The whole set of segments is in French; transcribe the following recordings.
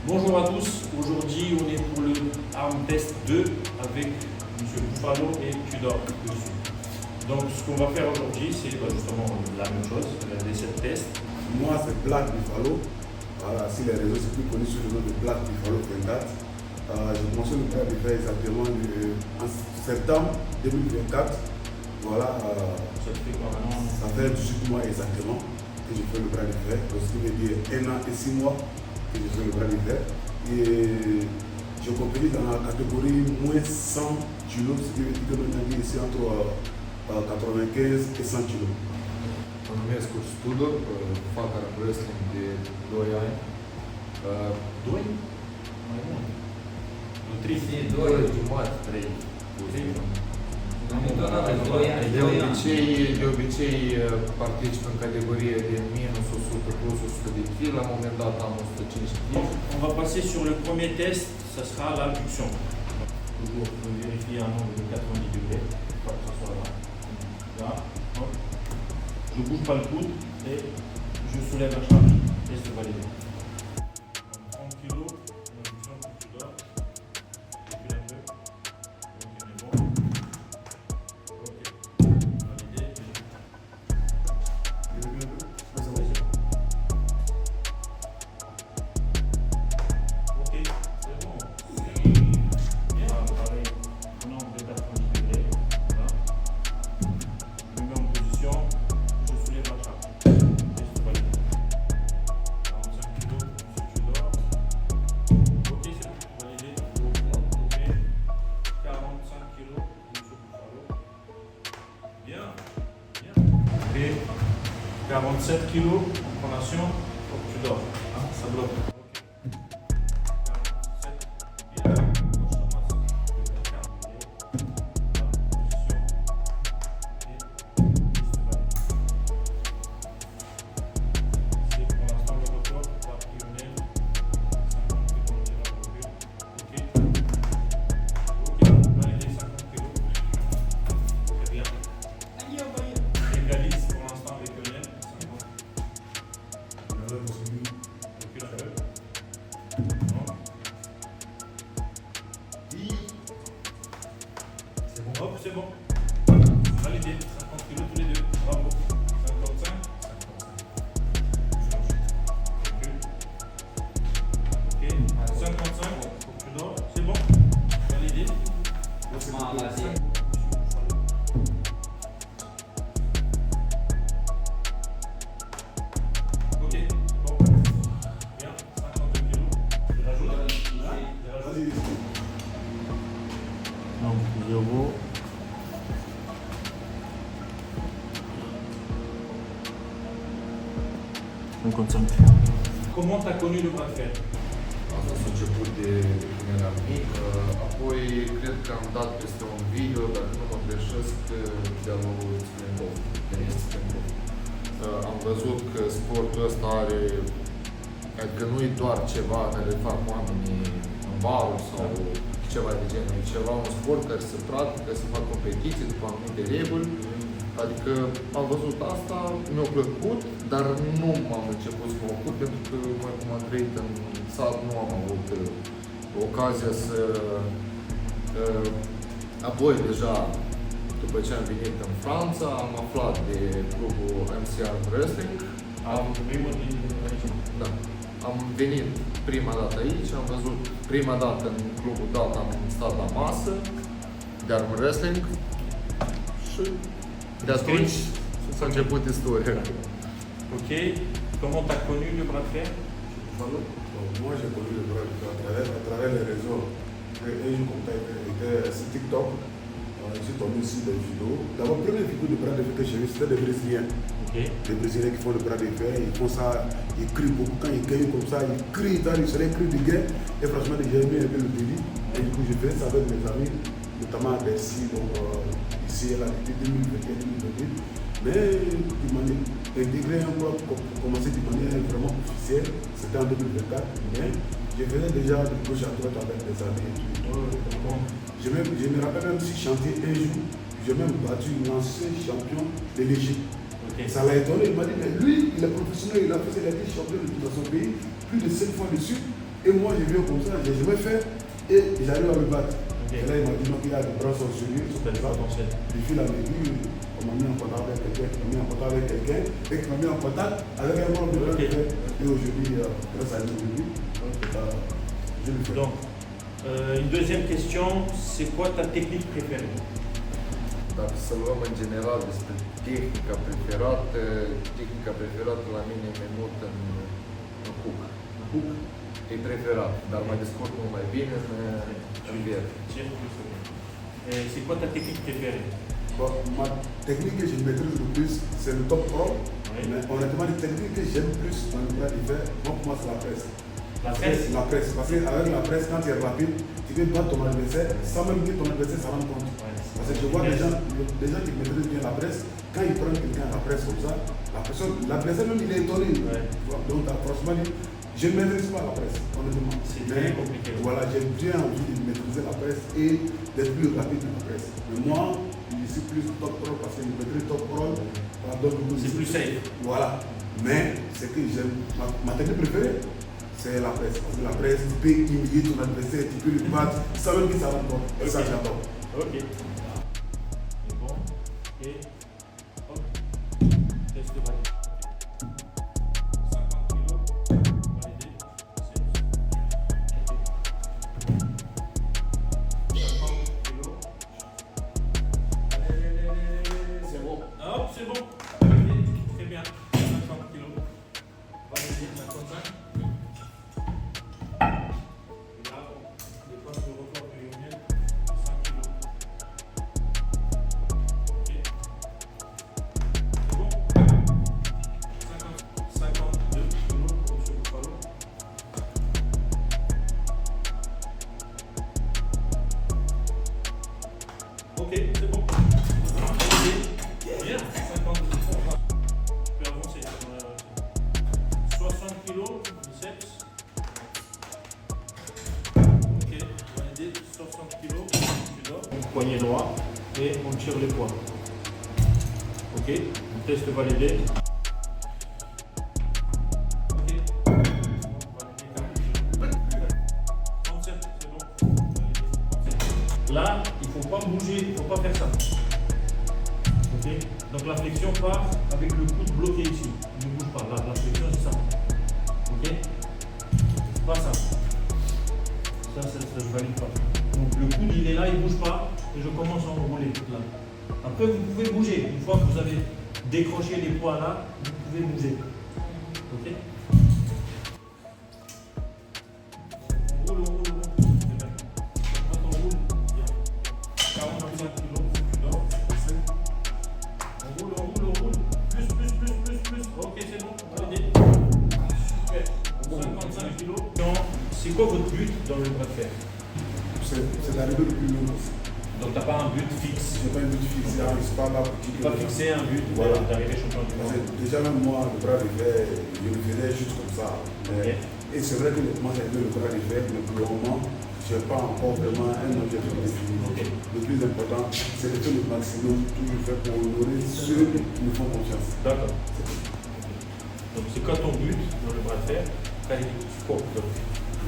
Bonjour à tous, aujourd'hui on est pour le arm test 2 avec M. Buffalo et Tudor dessus. Donc ce qu'on va faire aujourd'hui c'est justement la même chose, les 7 tests. Moi c'est Black Buffalo, voilà, si les réseaux c'est plus connu sous le nom de Black Buffalo 24. Je commence le bras de fer exactement en septembre 2024. Voilà, Ça fait quoi maintenant? ça fait 18 mois exactement que je fais le bras de fer, ce qui veut dire 1 an et 6 mois que je fais le bras de fer. Et je compétis dans la catégorie moins 100 kg, ce qui veut dire que maintenant ici entre 95 et 100 kg. Mă numesc Tudor, fac arm wrestling de 2 ani. 2? Mai mult. Nu 3. 2 jumătate, 3. De obicei particip în categorie de minus 100 plus 100 de kg, la un moment dat am 105 kg. On va passer sur le premier test, ça sera l'abduction. Toujours vérifier un angle de 90 degrés, pour que ça soit là. Là, hop. Je ne bouge pas le coude et je soulève la charge. Test validé. 30 kg, l'abduction pour Tudor. Recule un peu. Ok, on est bon. Ok, validé. Ok, c'est bon. Bien, pareil. Un angle de 90 degrés. Voilà. Je me mets en position. Je soulève la charge. Test validé. 45 kg, M. Tudor. Ok, c'est bon. Validé. Ok. 45 kg, M. Buffalo. Bien. Bien. Ok. 47 kg en pronation pour Tudor. Ah, ça bloque. Ok. 47. Bien. Gauche à masse. Je vais calmer. Voilà. Position. Et test validé. C'est pour l'instant le record par Lionel. 50 kg de tirage au but. Ok. Ok. Validé 50 kg. Très bien. Égalise pour l'instant avec Lionel. 50. Recule un peu. Non. C'est bon. Hop, c'est bon. Validé. 50 kg tous les deux. Bravo. 55. Recule. Ok. 55 pour Tudor. C'est bon. Validé. Ok. Bon. Bien. 52 kg. Je rajoute. Je rajoute. Vas-y. Donc 0. Comment tu as connu le bras de fer? Asta s-a început de când eram mic, apoi cred că am dat peste un video, dacă nu mă greșesc, de-a lui Splendov, Denis Splendov. Am văzut că sportul ăsta are, adică nu e doar ceva care fac oamenii în baruri sau ceva de genul, e ceva, un sport care se practică, se fac competiții după anumite reguli. Adică am văzut asta, mi-a plăcut, dar nu m-am început să mă ocup pentru că mai cum am trăit în sat, nu am avut ocazia să... Apoi deja, după ce am venit în Franța, am aflat de clubul MC Arm Wrestling. Primul din aici. Da. Am venit prima dată aici, am văzut prima dată în clubul dat, am stat la masă de Arm Wrestling și de atunci s-a început istoria. Ok. Comment tu as connu le bras de fer? Buffalo. Moi j'ai connu le bras de fer à travers les réseaux. Et je comptais sur TikTok. Je suis tombé sur des vidéos. D'abord, première vidéo de bras de fer que j'ai vu, c'était des Brésiliens. Ok. Les Brésiliens qui font le bras de fer, ils font ça, ils crient beaucoup. Quand ils gagnent comme ça, ils crient, c'est les cris de guerre. Et franchement, j'ai aimé un peu le délire. Et du coup, je fais ça avec mes amis, notamment à Bercy, donc ici, là, depuis 2021-2022. Mais de manière intégrée encore, pour commencer de manière vraiment officielle, c'était en 2024. Mais je faisais déjà de gauche à droite avec des amis et tout. Je me rappelle même si chanter un jour, j'ai même battu l'ancien champion de l'Égypte. Ok. Ça l'a étonné, il m'a dit, mais lui, il est professionnel, il a fait ses champion de son pays, plus de 7 fois de suite. Et moi, je viens comme ça, j'ai jamais fait et j'arrive à me battre. Ok. Et là, il m'a dit non, il y a des bras sur lui. T'as du potentiel. Les filles l'avaient dit, on m'a mis en contact avec quelqu'un, qui m'a mis en contact avec quelqu'un, et qui m'a mis en contact avec un membre de bras de fer. Et aujourd'hui, grâce à lui, je le fais. Donc, une deuxième question, c'est quoi ta technique préférée? Dacă să luăm în general despre tehnica preferată la mine e mai mult în hook. E preferat, dar mai descurc mult mai bine în bier. Et c'est quoi ta technique préférée? Bon, ma technique que je maîtrise le plus, c'est le top pro. Oui. Mais honnêtement, les techniques que j'aime plus dans le bras d'hiver, moi, pour moi, c'est la presse. La presse? La presse. Parce qu'avec la presse, quand tu es rapide, tu peux battre ton adversaire sans même que ton adversaire s'en rende compte. Ouais. Parce que je vois des gens qui maîtrisent bien la presse, quand ils prennent quelqu'un à la presse comme ça, l'adversaire même il est étonné. Ouais. Donc franchement, je ne maîtrise pas la presse, honnêtement. C'est très compliqué. Voilà, j'ai bien envie de maîtriser la presse et d'être plus rapide dans la presse. Mais moi, je suis plus top pro parce que je maîtrise top pro. C'est plus safe. Voilà. Mais ce que j'aime, ma technique préférée, c'est la presse. Parce que la presse, tu peux humilier ton adversaire, tu peux le battre sans même qu'il s'en rende compte. Et ça, j'adore. Ok. C'est bon. Et hop. Test validé. 50 kilos. Validé. C'est 50 kilos. Allez. C'est bon. Hop, c'est bon. Validé. Très bien. 50 kilos. Validé. 55. Là, on dépasse le record de Lionel. 5 kilos. Ok. C'est bon. 52 kilos pour ce Buffalo. Ok, c'est bon. Bien, 52. Tu peux avancer. 60 kilos, biceps. Ok, validé. 60 kilos, tu dors. Poignet droit et on tire les poids. Ok, test validé. Ok. Validé. 37, c'est bon. Validé. Là, il ne faut pas bouger, il ne faut pas faire ça. Ok. Donc la flexion part avec le coude bloqué ici. Il ne bouge pas. Là, la flexion, c'est ça. Ok. Pas ça. Ça, je valide pas. Donc le coude, il est là, il ne bouge pas. Et je commence à enrouler là. Après, vous pouvez bouger. Une fois que vous avez décroché les poids là, vous pouvez bouger. Ok. On roule. C'est bien. Quand on roule, bien. 45 kilos, tu dors. On roule. Plus. Ok, c'est bon. Validé. Super. 55 kilos. C'est quoi votre but dans le bras de fer? C'est d'arriver le plus loin possible. Donc tu n'as pas un but fixe. Je n'ai pas un but fixe, je ne suis pas là pour Tu n'as pas fixé un but Voilà. d'arriver champion du monde. Déjà même moi, le bras de fer, je le faisais juste comme ça. Mais- Et c'est vrai que moi j'ai aimé le bras de fer, mais pour le moment, je n'ai pas encore vraiment un objectif défini. Ok. Le plus important, c'est de faire le maximum, tout le faire pour honorer ceux qui nous font confiance. D'accord. Donc c'est quoi ton but dans le bras de fer? Care e scopul?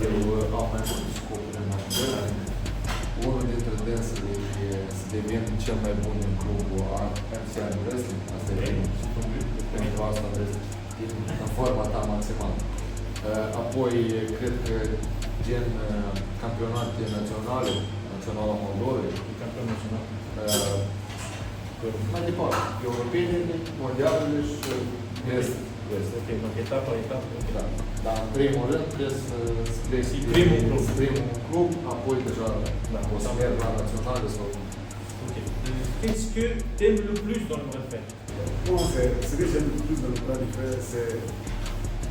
Eu am mai multe scopuri în majorare. Unul dintre dânsele e să devin cel mai bun în clubul Artian Wrestling. Asta e primul. Pentru asta trebuie să fii în forma ta maximală. Apoi, cred că gen campionate naționale, Naționala Moldovei, Campion național. mai departe, europene, mondialele și vest. Ok, donc étape par étape. Da. Dar în primul rând trebuie să pleci Primul club. primul club, apoi deja Da. o să merg la naționale sau... Ok. Qu'est-ce que tu aimes le plus dans le bras de fer? Moi, ce que j'aime le plus dans le bras de fer, c'est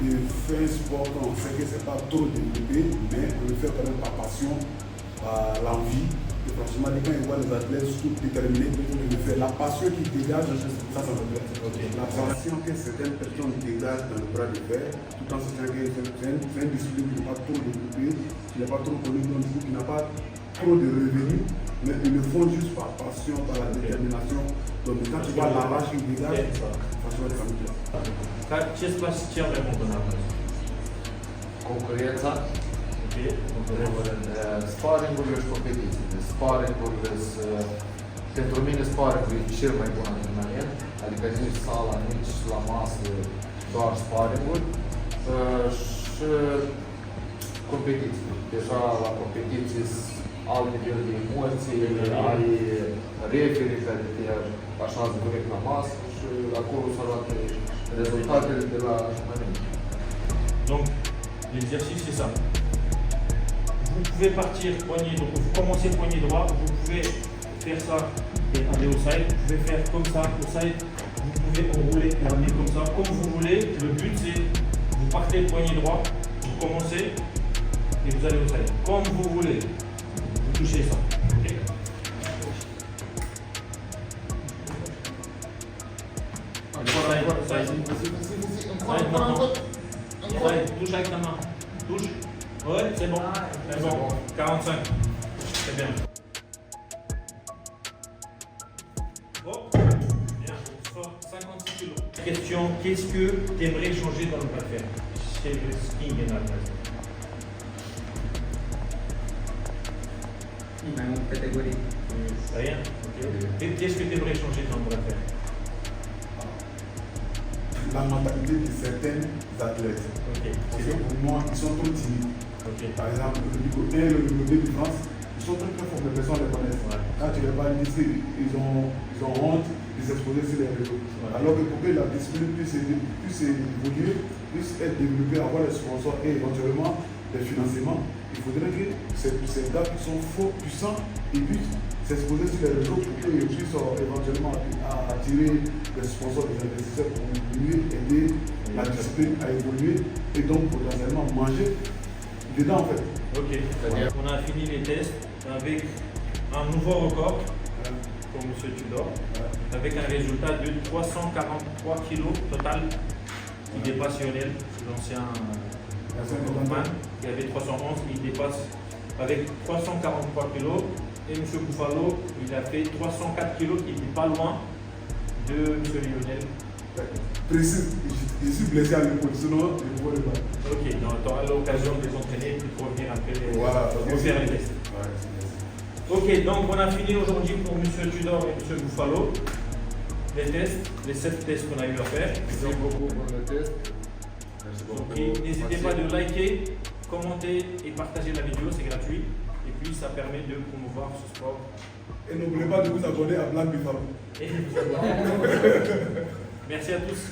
de faire un sport qu'on sait que ce n'est pas trop développé, mais on le fait quand même par passion, par l'envie. Et franchement, quand ils voient les athlètes surtout déterminés, ils le font. La passion qu'ils dégagent, ça me plaît. Ok. La passion que certaines personnes dégagent dans le bras de fer, tout en sachant que c'est une discipline qui n'est pas trop développée, qui n'est pas trop connue, donc qui n'a pas trop de revenus, mais ils le font juste par passion, par la détermination. Donc quand tu vois la rage qu'ils dégagent, franchement, ça me plaît. Ce-ți place cel mai mult în artă? Concurența, Sparingurile și competițiile. Sparingurile pentru mine sparingul e cel mai bun antrenament, adică nici sala, nici la masă, doar sparinguri. Și competiții. Deja la competiții alt nivel de emoții, ai referi care te așează direct la masă și acolo se arată rezultatele de la antrenament. Donc, l'exercice c'est ça. Vous pouvez partir poignet droit, vous commencez poignet droit, vous pouvez faire ça et aller au side, vous pouvez faire comme ça au side, vous pouvez enrouler et ramener comme ça, comme vous voulez. Le but c'est, vous partez poignet droit, vous commencez et vous allez au side. Comme vous voulez, vous touchez ça. Okay. Ouais, touche avec ta main. Touche. Ouais, c'est bon. C'est bon. 45. C'est bien. Bon. Bien. 56 kilos. Question, qu'est-ce que tu aimerais changer dans le bras de fer chez le skiing et la place? Mai mult categorii. Rien. Ok. Qu'est-ce que tu aimerais changer dans le bras de fer? La mentalité de certains athlètes. Ok. Parce que pour moi, ils sont trop timides. Ok. Par exemple, le niveau 1 et le niveau 2 de France, ils sont très forts, les personnes les connaissent. Ouais. Quand tu les parles d'ici, ils ont honte de s'exposer sur les réseaux. Ouais. Alors que pour que la discipline puisse évoluer, puisse être développée, avoir les sponsors et éventuellement des financements, il faudrait que ces gars qui sont forts, puissants, ils puissent s'exposer sur les réseaux pour qu'ils puissent éventuellement attirer des sponsors, des investisseurs pour mieux aider la discipline à évoluer et donc potentiellement manger dedans en fait. Ok. On a fini les tests avec un nouveau record pour M. Tudor, avec un résultat de 343 kg total. Il dépasse Lionel, l'ancien man, qui avait 311, il dépasse avec 343 kg. Et M. Buffalo, il a fait 304 kg, il n'est pas loin de M. Lionel. Précis, je suis blessé à l'épaule, sinon je ne pourrais pas. Ok, donc tu auras l'occasion de les entraîner et de revenir après Voilà, refaire les tests. Ouais, Ok, donc on a fini aujourd'hui pour M. Tudor et M. Buffalo. Les tests, les 7 tests qu'on a eu à faire. Merci beaucoup pour le test. Merci Donc beaucoup. n'hésitez pas de liker, commenter et partager la vidéo, c'est gratuit. Et puis ça permet de promouvoir ce sport. Et n'oubliez pas de vous abonner à Black Buffalo. Et vous abonner. Merci à tous.